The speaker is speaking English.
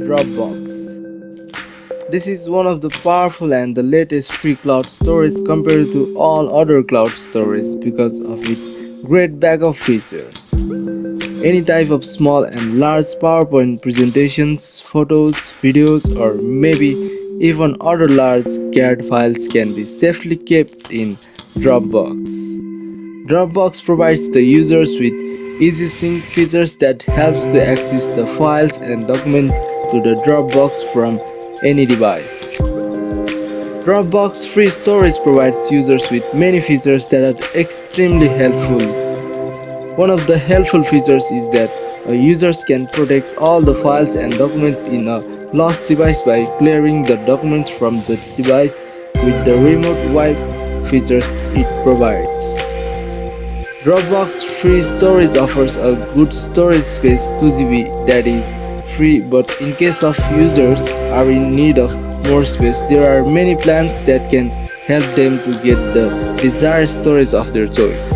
Dropbox. This is one of the powerful and the latest free cloud storage compared to all other cloud storage because of its great backup features. Any type of small and large PowerPoint presentations, photos, videos, or maybe even other large CAD files can be safely kept in Dropbox. Dropbox provides the users with easy sync features that helps to access the files and documents to the Dropbox from any device. Dropbox free storage provides users with many features that are extremely helpful. One of the helpful features is that users can protect all the files and documents in a lost device by clearing the documents from the device with the remote wipe features it provides. Dropbox free storage offers a good storage space 2 GB that is free, but in case of users are in need of more space, there are many plans that can help them to get the desired storage of their choice.